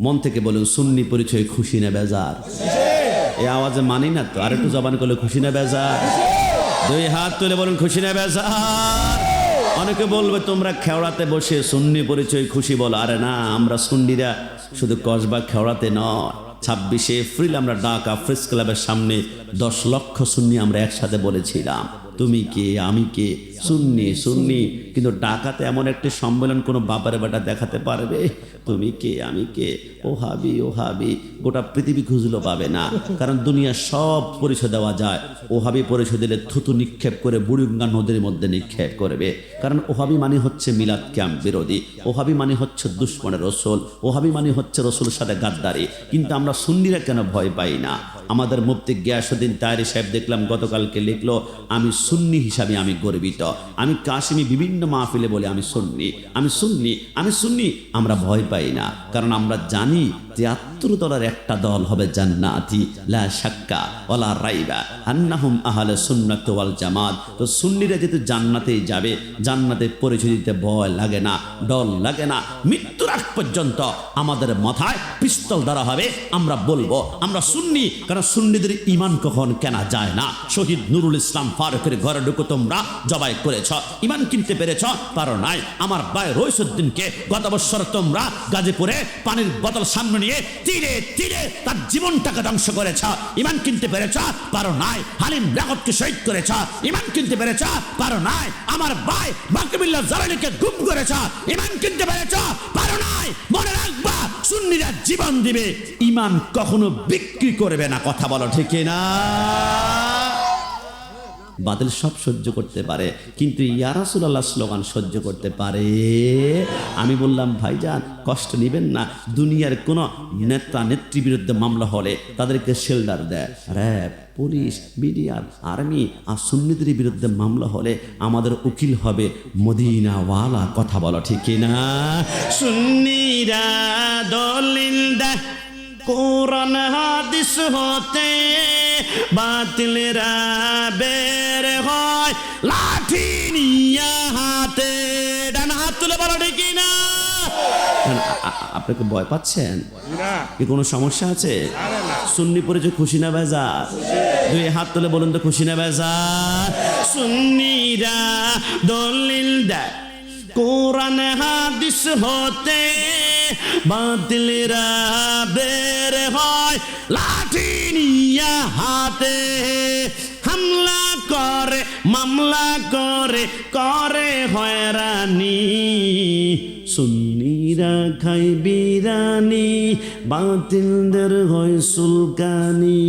মন থেকে বলুন সুন্নি পরিচয় খুশি না বেজার? এই আওয়াজে মানি না তো, আর একটু জবান করলে খুশি না বেজার? দুই হাত তুলে বলুন খুশি না বেজার? অনেকে বলবে তোমরা খেওড়াতে বসে সুন্নি পরিচয় খুশি বলো। আরে না, আমরা সুন্নিরা শুধু কসবা খেওড়াতে নয়, 26শে এপ্রিল আমরা ঢাকা প্রেস ক্লাবের সামনে 10 লক্ষ সুন্নি আমরা একসাথে বলেছিলাম তুমি কে আমি কে, সুন্নি সুন্নি। কিন্তু ঢাকাতে এমন একটি সম্মেলন কোনো বাবার বেটা দেখাতে পারবে তুমি কে আমি কে, ওহাবি ওহাবি গোটা পৃথিবী খুঁজলেও পাবে না। কারণ দুনিয়ার সব পরিচয় দেওয়া যায়, ওহাবি পরিচয় দিলে থুতু নিক্ষেপ করে বুড়িগঙ্গা নদীর মধ্যে নিক্ষেপ করবে। কারণ ওহাবি মানে হচ্ছে মিলাদ ক্যাম্প বিরোধী, ওহাবি মানে হচ্ছে দুশ্মনের রসুল, ওহাবি মানে হচ্ছে রসুলের সাথে গাদ্দারি। কিন্তু আমরা সুন্নিরা কেন ভয় পাই না? আমাদের মুফতি গিয়াসউদ্দিন তাহেরি সাহেব দেখলাম গতকালকে লিখলো, আমি সুন্নি হিসাবে আমি গর্বিত। আমি কাশিমি বিভিন্ন মাহফিলে বলে আমি সুন্নি আমি সুন্নি আমি সুন্নি। আমরা ভয় পাই না, কারণ আমরা জানি 73 দলের একটা দল হবে জান্নাতি, লা শাক্কা ওয়ালা রাইবা আন্নাহুম আহলে সুন্নাত ওয়াল জামাত। তো সুন্নিরা যেহেতু জান্নাতেই যাবে, জান্নাতে পরিচয় দিতে ভয় লাগে না, ডর লাগে না। মৃত্যুর আগ পর্যন্ত আমাদের মাথায় পিস্তল ধরা হবে, আমরা বলবো আমরা সুন্নি। কারণ সুন্নিদের ইমান কখন কেনা যায় না। শহীদ নুরুল ইসলাম ফারুকের ঘরে ঢুকে তোমরা জবাই করেছ, ইমান কিনতে পেরেছ পারো নাই। আমার ভাই রইসুদ্দিনকে গত বছর তোমরা গাজীপুরে পানির বোতল সামনে নিয়ে তীরে তীরে তার জীবনটাকে ধ্বংস করেছ, ইমান কিনতে পেরেছ পারো নাই। হালিম রাগতকে শহীদ করেছ, ইমান কিনতে পেরেছ পারো নাই। আমার ভাই বাকিবিল্লাহ জালালিকে গুম করেছ, ইমান কিনতে পেরেছ পারো নাই। মনে রাখবা সুন্নিরা জীবন দিবে, ইমান কখনো বিক্রি করবে না। কথা বলো ঠিক না? বাতিল সব সহ্য করতে পারে, কিন্তু ইয়া রাসূলুল্লাহ স্লোগান সহ্য করতে পারে। আমি বললাম ভাইজান কষ্ট নেবেন না, দুনিয়ার কোন নেতা নেত্রী বিরুদ্ধে মামলা হলে তাদেরকে শেল্টার দেয় র্যাব, পুলিশ, বিডিআর, আর্মি। আর সুন্নিদের বিরুদ্ধে মামলা হলে আমাদের উকিল হবে মদিনাওয়ালা। কথা বলো ঠিক না? সুন্নিরা দলিল দেয় কোরআন হাদিস হতে, বাতিলরা বের হয় লাঠি নিয়ে হাতে। ডান হাত তুলে বলো ঠিক না? আপনাকে ভয় পাচ্ছেন? কি কোনো সমস্যা আছে? সুন্নি পরিচয় খুশি না বেজার? দুই হাত তুলে বলুন তো খুশি না বেজার? সুন্নিরা দলিল দেয় কোরআন হাদিস হতে, বাতিলরা বের হয় লাঠি নিয়ে হাতে। হামলা করে মামলা করে করে হয়রানি, সুন্নিরা খায় বিরানি, বাতিলদের হয় সুলকানি।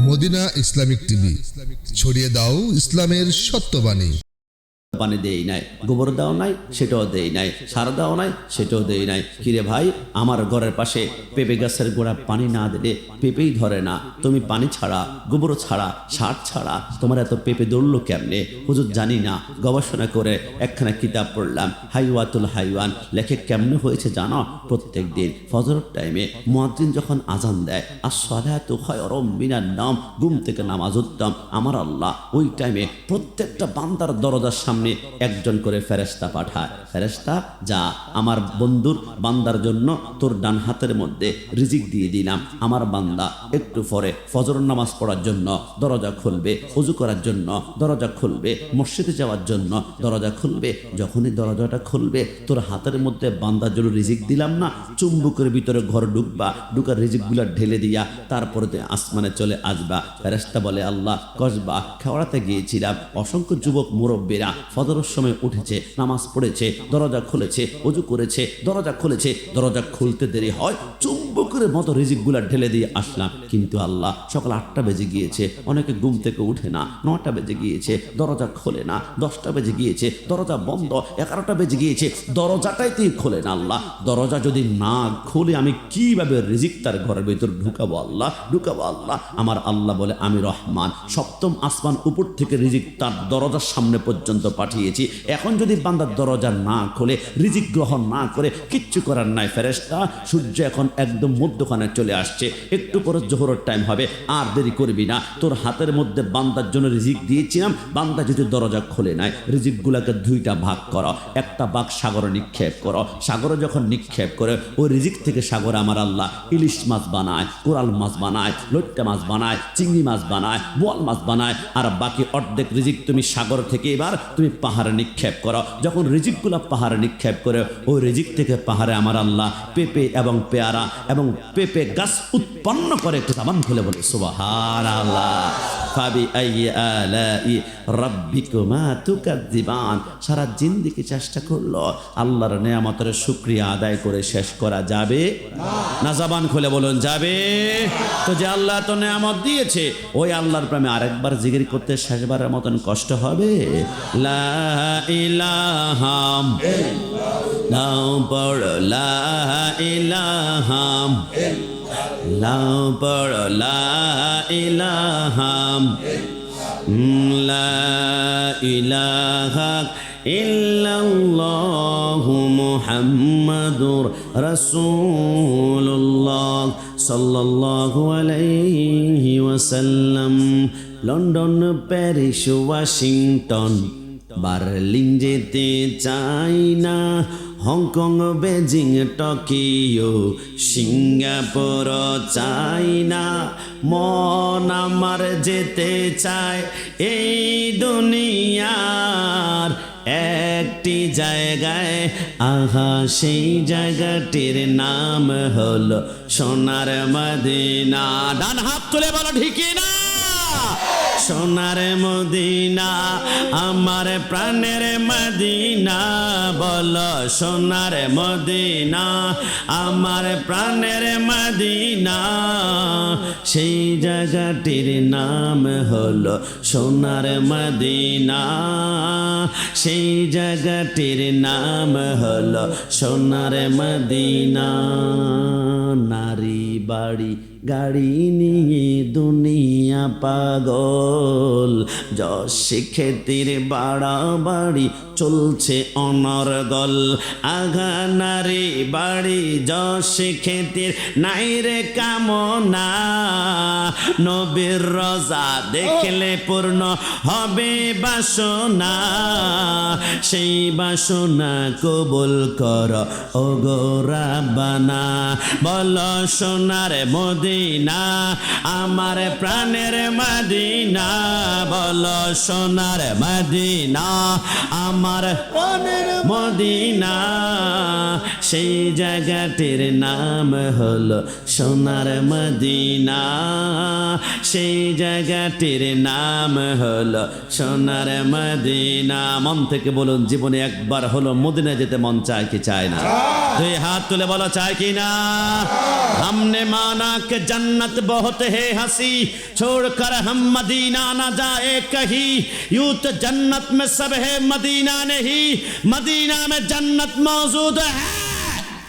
মদিনা ইসলামিক টিভি, ছড়িয়ে দাও ইসলামের সত্যবাণী। পানি দেই নাই, গোবর দাও নাই সেটাও দেই নাই, সার দাও নাই সেটাও দেই নাই। কিরে ভাই, আমার ঘরের পাশে পেঁপে গাছের গোড়া পানি না দিলে পেঁপেই ধরে না। তুমি পানি ছাড়া, গোবর ছাড়া, সার ছাড়া তোমার এত পেঁপে দৌড়লো কেমনে? হুজুর জানি না, গবেষণা করে একখানা কিতাব পড়লাম, হাইওয়াতুল হাইওয়ান। লেখে কেমনে হয়েছে জানো? প্রত্যেক দিন ফজরের টাইমে মুয়াজ্জিন যখন আজান দেয়, আসসালাতু খায়রুম মিনান নাওম, ঘুম থেকে নামাজ উত্তম, আমার আল্লাহ ওই টাইমে প্রত্যেকটা বান্দার দরজার সামনে একজন করে ফেরেশতা পাঠায়। ফেরেশতা যা, আমার বন্ধুর বান্দার জন্য তোর ডান হাতের মধ্যে রিজিক দিয়ে দিলাম। আমার বান্দা একটু পরে ফজর নামাজ পড়ার জন্য দরজা খুলবে, ওযু করার জন্য দরজা খুলবে, মসজিদে যাওয়ার জন্য দরজা খুলবে। যখনই দরজাটা খুলবে তোর হাতের মধ্যে বান্দার জন্য রিজিক দিলাম না, চুম্বকের ভিতরে ঘর ঢুকবা, ঢুকার রিজিকগুলা ঢেলে দিয়া তারপরে আসমানে চলে আসবা। ফেরেশতা বলে আল্লাহ কসবা খেওড়াতে গিয়েছিলাম, অসংখ্য যুবক মুরব্বীরা ফজরের সময় উঠেছে, নামাজ পড়েছে, দরজা খুলেছে, ওযু করেছে, দরজা খুলেছে, দরজা খুলতে দেরি হয়, চুম্বকের মতো রিজিকগুলা ঢেলে দিয়ে আসলাম। কিন্তু আল্লাহ সকাল 8টা বেজে গিয়েছে, অনেকে ঘুম থেকে উঠে না, 9টা বেজে গিয়েছে, দরজা খোলে না, 10টা বেজে গিয়েছে, দরজা বন্ধ, 11টা বেজে গিয়েছে, দরজাটাই তুই খোলে না। আল্লাহ দরজা যদি না খুলে আমি কিভাবে রিজিক তার ঘরের ভিতর ঢুকাবো? আল্লাহ ঢুকাবো আল্লাহ। আমার আল্লাহ বলে আমি রহমান, 7ম আসমান উপর থেকে রিজিক তার দরজার সামনে পর্যন্ত পাঠিয়েছি। এখন যদি বান্দার দরজা না খোলে, রিজিক গ্রহণ না করে, কিচ্ছু করার নাই। ফেরেশতা সূর্য এখন একদম একদম মধ্যখানে চলে আসছে, একটু পরে জোহরের টাইম হবে, আর দেরি করবি না। তোর হাতের মধ্যে বান্দার জন্য রিজিক দিয়েছিলাম, বান্দা যদি দরজা খোলে নাই, রিজিকগুলোকে দুইটা ভাগ করো, একটা ভাগ সাগরে নিক্ষেপ করো। সাগরে যখন নিক্ষেপ করে ওই রিজিক থেকে সাগরে আমার আল্লাহ ইলিশ মাছ বানায়, কোরাল মাছ বানায়, লইট্টা মাছ বানায়, চিংড়ি মাছ বানায়, বোয়াল মাছ বানায়। আর বাকি অর্ধেক রিজিক তুমি সাগর থেকে এবার তুমি পাহাড়ে নিক্ষেপ করো। যখন রিজিকগুলো পাহাড়ে নিক্ষেপ করে ওই রিজিক থেকে পাহাড়ে আমার আল্লাহ পেঁপে এবং পেয়ারা এবং পেঁপে গাছ উৎপন্ন করে। একটু সাবান খুলে বলে সুবহানাল্লাহ। ফাবি আইয়ি আলাই রাব্বিকুমা তুকাজ্জিবান। সারা জিন্দেগি চেষ্টা করলো, আল্লাহর নেয়ামতের শুকরিয়া আদায় করে শেষ করা যাবে না? জবান খুলে বলুন যাবে। তো যে আল্লাহ তো নেয়ামত দিয়েছে, ওই আল্লাহর প্রেমে আরেকবার জিকির করতে শেষবারের মতন কষ্ট হবে। লা ইলাহা লাউ পড় লা ইলাহা লাউ পড় লা ইলাহা লা ইলাহা ইল্লাল্লাহু মুহাম্মাদুর রাসূলুল্লাহ সাল্লাল্লাহু আলাইহি ওয়াসাল্লাম। লন্ডন, প্যারিস, ওয়াশিংটন, বার্লিন যেতে চাই না, হংকং, বেজিং, টোকিও, সিঙ্গাপুর চাই না। মন আমার যেতে চায় এই দুনিয়ার একটি জায়গায়, আহা সেই জায়গাটির নাম হলো সোনার মদিনা। ডান হাত তুলে বলো ঠিক না? সোনার মদিনা আমার প্রাণের মদিনা, বলো সোনার মদিনা আমার প্রাণের মদিনা। সেই জায়গাটির নাম হলো সোনার মদিনা, সেই জায়গাটির নাম হলো সোনার মদিনা। নারী বাড়ি গাড়ি নিয়ে দুনিয়া পাগল, যশ খ্যাতির বাড়াবাড়ি চলছে অনর্গল। আগা নারী বাড়ি যশ খ্যাতির নাই রে কামনা, নবীর রোজা দেখলে পূর্ণ হবে বাসনা। সেই বাসনা কবুল কর ও গো রাব্বানা, বলো সোনার মদিনা আমার প্রাণের মদিনা, বলো সোনার মদিনা আমার প্রাণের মদিনা। সেই জায়গাটির নাম হলো সোনার মদিনা, সেই জায়গাটির নাম হলো সোনার মদিনা। মন থেকে বলুন, জীবনে একবার হলো মদিনা যেতে মন চায় কি চায় না? দুই হাত তুলে বলো চায় কি না? हमने माना कि जन्नत बहुत है हंसी, छोड़कर हम मदीना ना जाए कहीं। यूं तो जन्नत में सब है, मदीना नहीं, मदीना में जन्नत मौजूद है।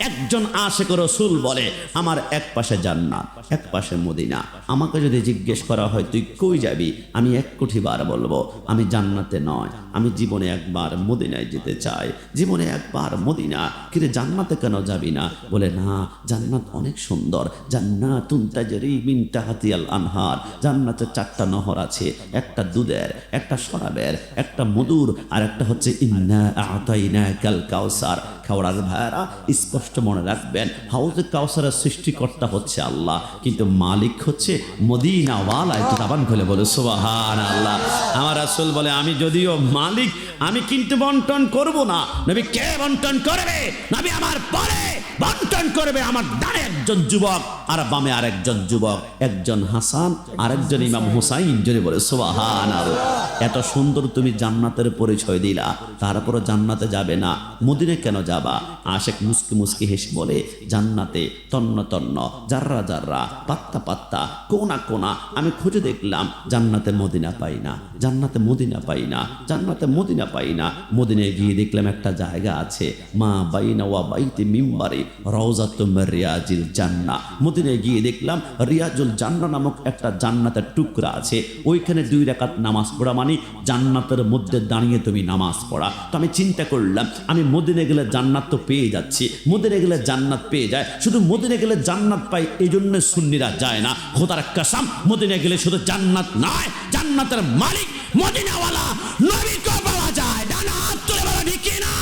একজন আশিক রাসূল বলে, আমার এক পাশে জান্নাত, এক পাশে মদিনা। আমাকে যদি জিজ্ঞেস করা হয় তুই কই যাবি, আমি 1 কোটি বার বলবো আমি জান্নাতে নয়, আমি জীবনে একবার মদিনায় যেতে চাই। জীবনে একবার মদিনা। কিন্তু জান্নাতে কেন যাবি না? বলে না, জান্নাত অনেক সুন্দর। জান্নাতুন তাজরি মিন তাহতিহাল আনহার। জান্নাতে 4টা নহর আছে, একটা দুধের, একটা শরাবের, একটা মধুর, আর একটা হচ্ছে ইন্না আতাইনাকাল কাউসার। খাওয়ার ভাইরা স্পষ্ট মনে রাখবেন, হাউজে কাউসারের সৃষ্টিকর্তা হচ্ছে আল্লাহ, কিন্তু মালিক হচ্ছে মদিনাওয়ালা। একটু দাবান খুলে বলে সুবহানাল্লাহ। আমার রাসূল বলে, আমি যদিও মালিক, আমি কিন্তু বন্টন করব না। নবী কে বন্টন করবে? নবী আমার পরে বন্টন করবে। আমার ডানে একজন যুবক আর বামে আরেকজন যুবক, একজন হাসান আরেকজন ইমাম হুসাইন। জোরে বলে সুবহানাল্লাহ। এত সুন্দর তুমি জান্নাতের পরিচয় দিলা, তারপরে জান্নাতে যাবে না, মদিনায় কেন যাবা? আশিক মুস্কি মুস্কি হেসে বলে, জান্নাতে তন্ন তন্ন, জাররা জাররা, পাত্তা পাত্তা, কোনা কোনা আমি খুঁজে দেখলাম, জান্নাতে মদিনা পাই না, জান্নাতে মদিনা পাই না, জান্নাতে মদিনা পাই না। মদিনায় গিয়ে দেখলাম একটা জায়গা আছে, মা বাইনা ওয়া বাইতি মিম্বারি রওজাতুম মিন রিয়াজিল জান্নাহ। মদিনায় গিয়ে দেখলাম রিয়াজুল জান্নাহ নামক একটা জান্নাতের টুকরা আছে, ওইখানে 2 রাকাত নামাজ পড়া মানে জান্নাতের মধ্যে দাঁড়িয়ে তুমি নামাজ পড়া। তো আমি চিন্তা করলাম, আমি মদিনায় গেলে জান্নাত তো পেয়ে যাচ্ছি, মদিনায় গেলে জান্নাত পেয়ে যায়, শুধু মদিনায় গেলে জান্নাত পাই এই জন্য সুন্নিরা যায় না। খোদার কসম, মদিনায় গেলে শুধু জান্নাত নয়, জান্নাতের মালিক মদিনাওয়ালা নবীকে পাওয়া যায়। ডানা হাত তুলে বলো ঠিক কিনা?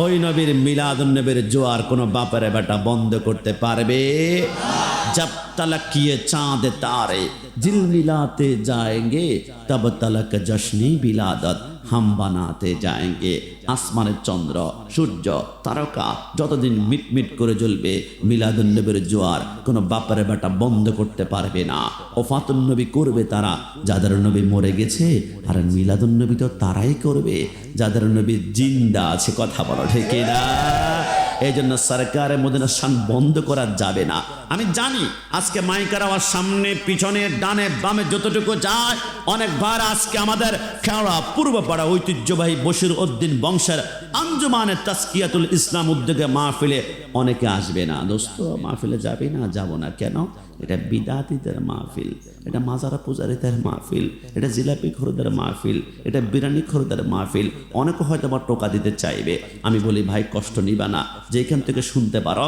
ওই নবীর মিলাদুন নবীর জোয়ার কোনো বাপের বেটা বন্ধ করতে পারবে? जब तलक किए चांद तारे दिल मिलाते जाएंगे तब तलक जश्नी बिलादत हम बनाते जाएंगे। আসমানের চন্দ্র সূর্য তারকা যতদিন মিটমিট করে জ্বলবে, মিলাদুন নবীর জোয়ার কোনো বাপের বেটা বন্ধ করতে পারবে না। ওফাতুন নবী করবে তারা যাদের নবী মরে গেছে, আর মিলাদুন নবী তো তারাই করবে যাদের নবী জিন্দা আছে। কথা বলো ঠিক না? এই জন্য সরকারের মদিনা শান বন্ধ করা যাবে না। আমি জানি আজকে মাইকার আওয়াজ সামনে পিছনে ডানে বামে যতটুকু যায়, অনেক ভার আজকে আমাদের খেওড়া পূর্বপাড়া ঐতিহ্যবাহী বশির উদ্দিন বংশের আঞ্জুমানে তাসকিয়াতুল ইসলাম উদ্যোগে মাহফিলে অনেকে আসবে না। দোস্ত, মাহফিলে যাবে না? যাব না কেন? এটা বিদাতিদের মাহফিল, এটা মাজারা পূজারীদের মাহফিল, এটা জিলাপি খোরদের মাহফিল, এটা বিরিয়ানি খোরদের মাহফিল। অনেকে হয়তো আবার টোকা দিতে চাইবে। আমি বলি ভাই, কষ্ট নিবা না, যেখান থেকে শুনতে পারো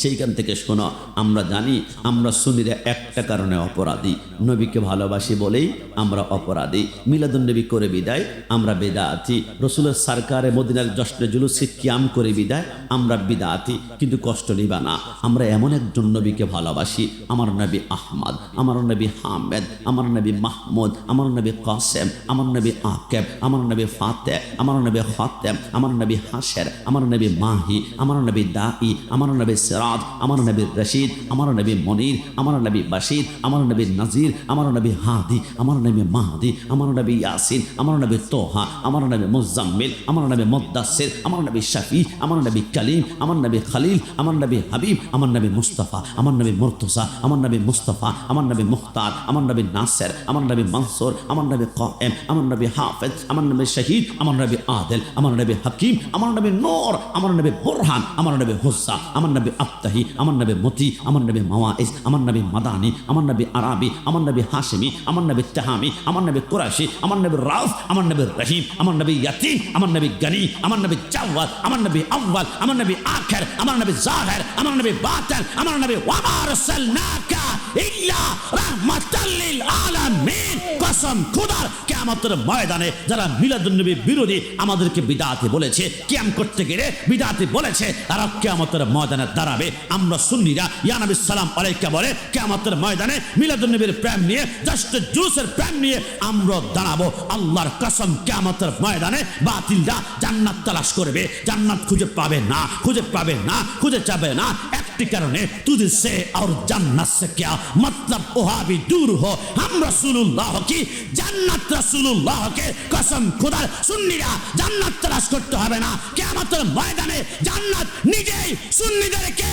সেইখান থেকে শোনো। আমরা জানি আমরা সুন্নিরা একটা কারণে অপরাধী, নবীকে ভালোবাসি বলেই আমরা অপরাধী। মিলাদুন নবী করে বিদায় আমরা বিদাতি, রসুলের সরকারে মদিনার জশ্নে জুলুসে কিয়াম করে বিদায় আমরা বিদাতি। কিন্তু কষ্ট নিবা না, আমরা এমন একজন নবীকে ভালোবাসি, আমার নবী আহমদ, আমার নবী হামেদ, আমার নবী মাহমুদ, আমার নবী কাসেম, আমার নবী আকেব, আমার নবী ফাতে, আমার নবী খাতেম, আমার নবী হাশের, আমার নবী মাহি, আমার নবী দাই, আমার নবী সিরাজ, আমার নবী রশিদ, আমার নবী মনির, আমার নবী বাশির, আমার নবী নাজির, আমার নবী হাদি, আমার নবী মাহদি, আমার নবী ইয়াসিন, আমার নবী তোহা, আমার নবী মুজাম্মিল, আমার নবী মুদ্দাসির, আমার নবী শফি, আমার নবী কালিম, আমার নবী খলিল, আমার নবী হাবিব, আমার নবী মুস্তাফা, আমার নবী মুর্তজা, আমার নবী মুস্তাফা, আমার নবী মুখতার, আমার নবী নাসের, আমার নবী মনসুর, আমার নবী কায়েম, আমার নবী হাফেজ, আমার নবী শহীদ, আমার নবী আদিল, আমার নবী হাকিম, আমার নবী নূর, আমার নবী বুরহান, আমার নবী হুজ্জা, আমার নবী আফতাহি, আমার নবী মতি, আমার নবী মাওয়াইজ, আমার নবী মাদানি, আমার নবী আরাবি, আমার নবী হাশিমি, আমার নবী তাহামি, আমার নবী কুরাশি, আমার নবী রাউফ, আমার নবী রহিম, আমার নবী ইয়াতিম, আমার নবী গনি, আমার নবী জাওয়াদ, আমার নবী আউয়াল, আমার নবী আখির, আমার নবী জাহির, আমার নবী বাতিন, আমার নবী ওয়ামা আরসালনাকা ইল্লা রাহমাতাল লিল আলামিন। কসম খোদার, কিয়ামতের ময়দানে যারা মিলাদুন নবী বিরোধী আমাদেরকে বিদআতি বলেছে, কিয়াম করতে গেলে বিদআতি বলেছে, তারা কিয়ামতের ময়দানে দাঁড়াবে। আমরা সুন্নিরা ইয়া নবী সালাম আলাইকা বলে কিয়ামতের ময়দানে মিলাদুন নবীর প্রেম নিয়ে, জাস্ট জুলুসের প্রেম নিয়ে আমরা দাঁড়াবো। আল্লাহর কসম, কিয়ামতের ময়দানে বাতিলরা জান্নাত তালাশ করবে, জান্নাত খুঁজে পাবে না, খুঁজে পাবে না, খুঁজে যাবে না। একটি কারণে, তুঝসে और जन्नत से क्या मतलब, वहां भी दूर हो। हम रसूलुल्लाह की জান্নাত রাসূলুল্লাহ কে কসম খোদার, সুন্নিরা জান্নাত তালাশ করতে হবে না। কিয়ামতের ময়দানে জান্নাত নিজেই সুন্নিদেরকে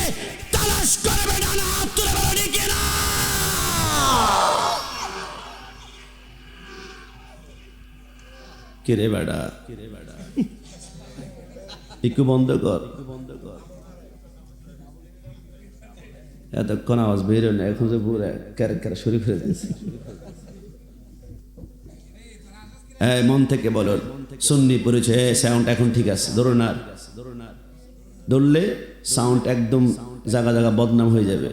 তালাশ করবে না। হাত তুলে বলো ঠিক না? কিরে বেড়া, একটু বন্ধ কর, এতক্ষণ আওয়াজ বেরো না, এখন যে পুরো ক্যারেক্টার শরীফ হয়ে গেছে। মন থেকে বলো, সুন্নি পরিচয় সাউন্ড এখন ঠিক আছে, ধরুন আর ধরলে সাউন্ড একদম জায়গা জায়গা বদনাম হয়ে যাবে।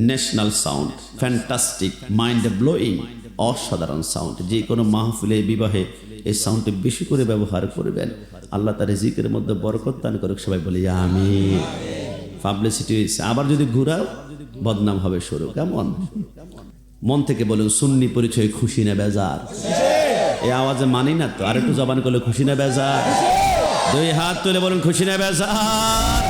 National sound, fantastic, mind blowing, অসাধারণ সাউন্ড। যে কোনো মাহফিলে, বিবাহে এই সাউন্ডটি বেশি করে ব্যবহার করবেন। আল্লাহ তার রিজিকের মধ্যে বরকত দান করুক। সবাই বলি আমিন। পাবলিসিটি হয়েছে, আবার যদি ঘুরাও বদনাম হবে শুরু। কেমন? মন থেকে বলুন, সুন্নি পরিচয় খুশি না বেজার? এই আওয়াজে মানি না তো, আর একটু জবান করলে খুশি না বেজার? 2 হাত তুলে বলুন খুশি না বেজার?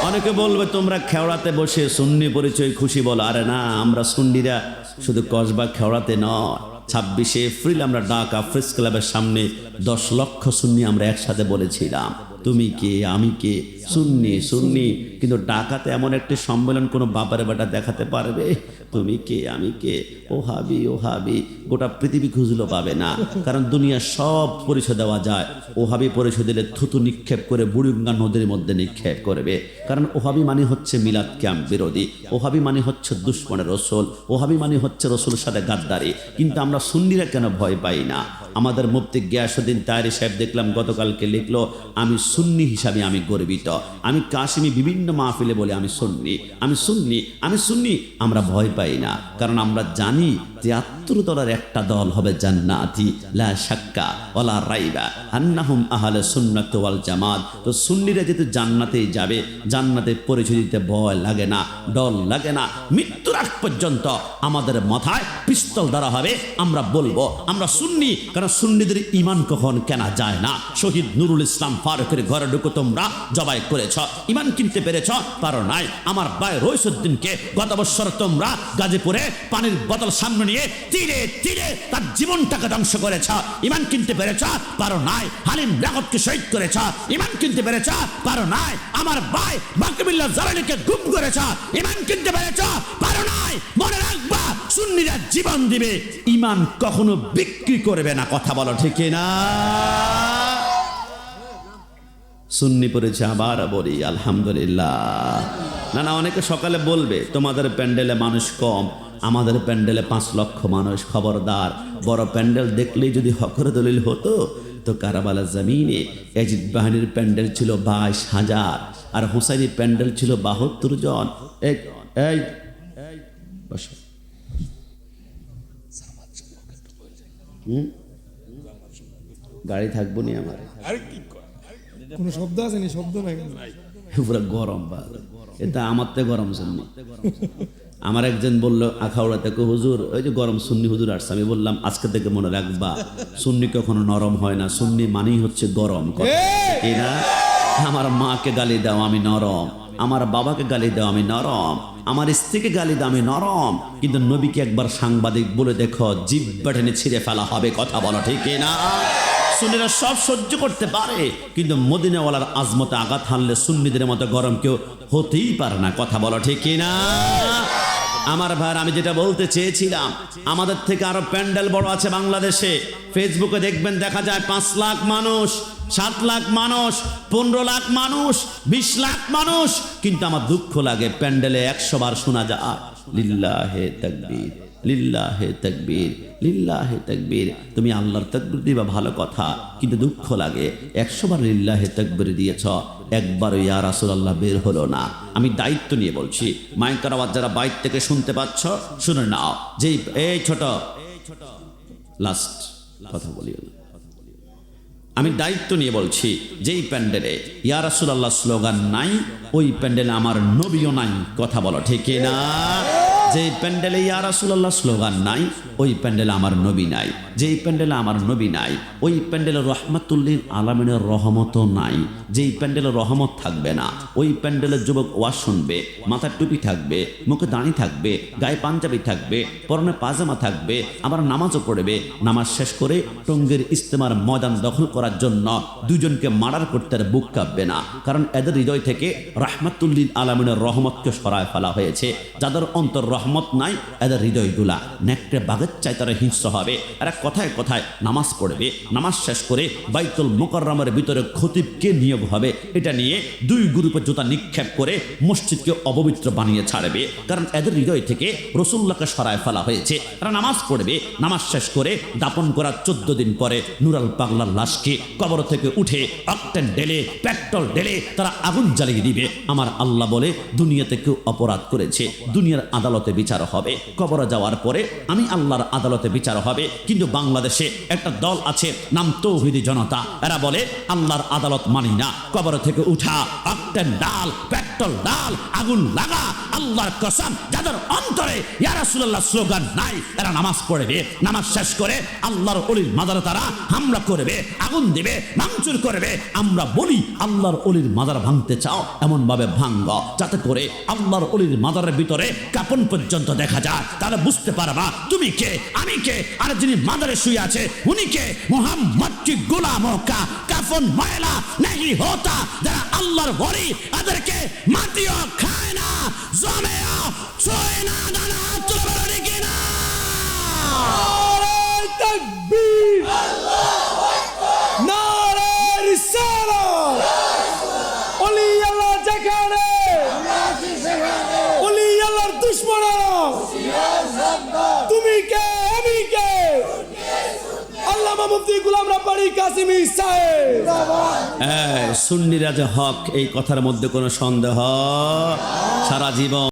অনেকে বলবে তোমরা খেওড়াতে বসে সুন্নি পরিচয় খুশি বলো। আরে না, আমরা সুন্নিরা শুধু কসবা খেওড়াতে নয়, 26 এপ্রিল আমরা ঢাকা প্রেস ক্লাবের সামনে 10 লক্ষ সুন্নি আমরা একসাথে বলেছিলাম, তুমি কে আমি কে, সুন্নি সুন্নি, কিন্তু ঢাকাতে এমন একটি সম্মেলন কোনো বাবার বেটা দেখাতে পারবে? তুমি কে আমি কে, ওহাবি ওহাবি, গোটা পৃথিবী খুঁজলেও পাবে না। কারণ দুনিয়ার সব পরিচয় দেওয়া যায়, ওহাবি পরিচয় দিলে থুতু নিক্ষেপ করে বুড়িগঙ্গা নদীর মধ্যে নিক্ষেপ করবে। কারণ ওহাবি মানে হচ্ছে মিলাদ ক্যাম্প বিরোধী, ওহাবি মানে হচ্ছে দুশ্মনের রসুল, ওহাবি মানে হচ্ছে রসুলের সাথে গাদ্দারি। কিন্তু আমরা সুন্নিরা কেন ভয় পাই না? আমাদের মুফতি গিয়াসউদ্দিন তাহেরি সাহেব দেখলাম গতকালকে লিখলো, আমি সুন্নি হিসাবে আমি গর্বিত। আমি কাশিমি বিভিন্ন মাহফিলে বলে আমি সুন্নি, আমি সুন্নি, আমি সুন্নি। আমরা ভয় পাই না, কারণ আমরা জানি ৭৩ দলের একটা দল হবে জান্নাতি, লা শাক্কা ওয়ালা রাইবা আন্নাহুম আহলে সুন্নাত ওয়াল জামাত। তো সুন্নিরা যেহেতু জান্নাতেই যাবে, জান্নাতে পরিচয় দিতে ভয় লাগে না, ডর লাগে না। মৃত্যুর আগ পর্যন্ত আমাদের মাথায় পিস্তল ধরা হবে, আমরা বলবো আমরা সুন্নি। কারণ সুন্নিদের ঈমান কখন কেনা যায় না। শহীদ নুরুল ইসলাম ফারুকের ঘরে ঢুকে তোমরা জবাই করেছ, ঈমান কিনতে পেরেছ পারো নাই। আমার ভাই রইসুদ্দিনকে গত বছর তোমরা গাজীপুরে পানির বোতল সামনে নিয়ে তীরে তীরে তার জীবনটাকে ধ্বংস করেছ, ঈমান কিনতে পেরেছ পারো নাই। হালিম রাগতকে শহীদ করেছ, ঈমান কিনতে পেরেছ পারো নাই। আমার ভাই বাকিবিল্লাহ জালালিকে গুম করেছ, ঈমান কিনতে পেরেছ পারো নাই। মনে রাখবা, সুন্নিরা জীবন দিবে, ঈমান কখনো বিক্রি করবে না। কথা বলো ঠিক না? সুন্নি পড়েছে, আবার বলি আলহামদুলিল্লাহ। না না, অনেকে সকালে বলবে তোমাদের প্যান্ডেলে মানুষ কম, আমাদের প্যান্ডেলে 5 লক্ষ মানুষ। খবরদার, বড় প্যান্ডেল দেখলেই যদি হকর দলিল হতো তো কারাবালা জমিনে ইয়াজিদ বাহিনীর প্যান্ডেল ছিল 22,000 আর হুসাইনি প্যান্ডেল ছিল 72 জন। এই বসো। গাড়ি থাকবো নি আমার, কোন শব্দ আছে নি? শব্দ নাই, পুরো গরম। এটা আমার তো গরম সুন্নি। আমার একজন বললো আখাউড়া থেকে, হুজুর ওই যে গরম সুন্নি হুজুর আসছে। আমি বললাম আজকে থেকে মনে রাখবা, সুন্নি কখনো নরম হয় না, সুন্নি মানেই হচ্ছে গরম। এই না, আমার মাকে গালি দাও আমি নরম, আমার বাবাকে গালি দাও আমি নরম, আমার স্ত্রীকে গালি দাও আমি নরম, কিন্তু নবীকে একবার সাংবাদিক বলে দেখো, জিহ্বা টেনে ছিঁড়ে ফেলা হবে। কথা বলো ঠিক না? সুন্নিরা সব সহ্য করতে পারে, কিন্তু মদিনাওয়ালার আজমতে আঘাত হানলে সুন্নিদের মতো গরম কেউ হতেই পারে না। কথা বলো ঠিক না? আমার ভাই, আমি যেটা বলতে চেয়েছিলাম, আমাদের থেকে আরো প্যান্ডেল বড় আছে বাংলাদেশে। ফেসবুকে দেখবেন, দেখা যায় 5 লাখ মানুষ, 7 লাখ মানুষ, 15 লাখ মানুষ, 20 লাখ মানুষ, কিন্তু আমার দুঃখ লাগে প্যান্ডেলে 100 বার শোনা যায় লিল্লাহে তাকবীর, লিল্লাহে তাকবীর, লিল্লাহে তাকবীর। তুমি আল্লাহর তাকবীর দিবা ভালো কথা, কিন্তু দুঃখ লাগে 100 বার লিল্লাহে তাকবীর দিয়েছ, একবার ইয়া রাসূলুল্লাহ বের হলো না। আমি দায়িত্ব নিয়ে বলছি, মাইকের আওয়াজ যারা বাইরে থেকে শুনতে পাচ্ছ শুনে নাও। যেই এই ছোট লাস্ট কথা বলিও না, আমি দায়িত্ব নিয়ে বলছি, যেই প্যান্ডেলে ইয়া রাসূলুল্লাহ স্লোগান নাই, ওই প্যান্ডেলে আমার নবীও নাই। কথা বলো ঠিক না? যেই প্যান্ডেলে ইয়া রাসূলুল্লাহ স্লোগান নাই, ওই প্যান্ডেলে আমার নবী নাই। যেই প্যান্ডেলে আমার নবী নাই, ওই প্যান্ডেলে রহমাতুল লিল আলামিনের রহমতও নাই। যেই প্যান্ডেলে রহমত থাকবে না, ওই প্যান্ডেলের যুবক ওয়াজ শুনবে, মাথার টুপি থাকবে, মুখে দাড়ি থাকবে, গায়ে পাঞ্জাবি থাকবে, পরনে পাজামা থাকবে, আবার নামাজও পড়বে। নামাজ শেষ করে টঙ্গীর ইজতেমার ময়দান দখল করার জন্য 2 জনকে মার্ডার করতে আর বুক কাঁপবে না, কারণ এদের হৃদয় থেকে রহমাতুল লিল আলামিনের রহমতকে সরায় ফেলা হয়েছে। যাদের অন্তর রহমত নাই, এদের হৃদয়গুলা নেকড়ে বাঘের চাই তারা হিংস্র হবে। এরা কথায় কথায় নামাজ পড়বে, নামাজ শেষ করে বাইতুল মুকাররমের ভিতরে খতিবকে নিয়োগ হবে, এটা নিয়ে 2 গ্রুপে জুতা নিক্ষেপ করে মসজিদকে অপবিত্র বানিয়ে ছাড়বে, কারণ এদের হৃদয় থেকে রাসূলুল্লাহকে সরায় ফেলা হয়েছে। এরা নামাজ পড়বে, নামাজ শেষ করে দাপন করার 14 দিন পরে নুরাল পাগলার লাশকে কবর থেকে উঠে অক্টেন ঢেলে, পেট্রোল ঢেলে তারা আগুন জ্বালিয়ে দিবে। আমার আল্লাহ বলে, দুনিয়াতে কেউ অপরাধ করেছে, দুনিয়ার আদালতে বিচার হবে, কবরে যাওয়ার পরে আমি আল্লাহর আদালতে বিচার হবে। কিন্তু বাংলাদেশে একটা দল আছে, নাম তৌহিদি জনতা, এরা বলে আল্লাহর আদালত মানি না, কবর থেকে উঠা, অক্টেন ডাল, পেট্রোল ডাল, আগুন লাগা। আল্লাহর কসম, যাদের অন্তরে ইয়া রাসূলুল্লাহ স্লোগান নাই, এরা নামাজ পড়বে, নামাজ শেষ করে আল্লাহর ওলির মাজারে তারা হামলা করবে, আগুন দিবে, ভাঙচুর করবে। আমরা বলি, আল্লাহর ওলির মাজার ভাঙতে চাও, এমন ভাবে ভাঙ্গ যাতে করে আল্লাহর ওলির মাজারের ভিতরে কাপন পর্যন্ত দেখা যায়, তাহলে বুঝতে পারবা তুমি কে, আমি কে। আর যিনি মাজারে শুয়ে আছে উনি কে? মুহাম্মদ কি গোলাম কা কাফের दफन मैला नहीं होता যারা আল্লাহর ওলি এদেরকে মাটিও খায় না জমেও ছুঁয়ে না ডানা হাত তুলে বলো ঠিক না নারে তাকবীর আল্লাহু আকবার নারে রিসালাত ওলি আল্লাহ যেখানে ওলি আল্লাহর দুশমনেরা তুমি কে আমি কে আল্লামা মুফতি গোলাম রব্বানী কাসিমি সাহেব সুন্নিরা যে হক এই কথার মধ্যে কোনো সন্দেহ সারা জীবন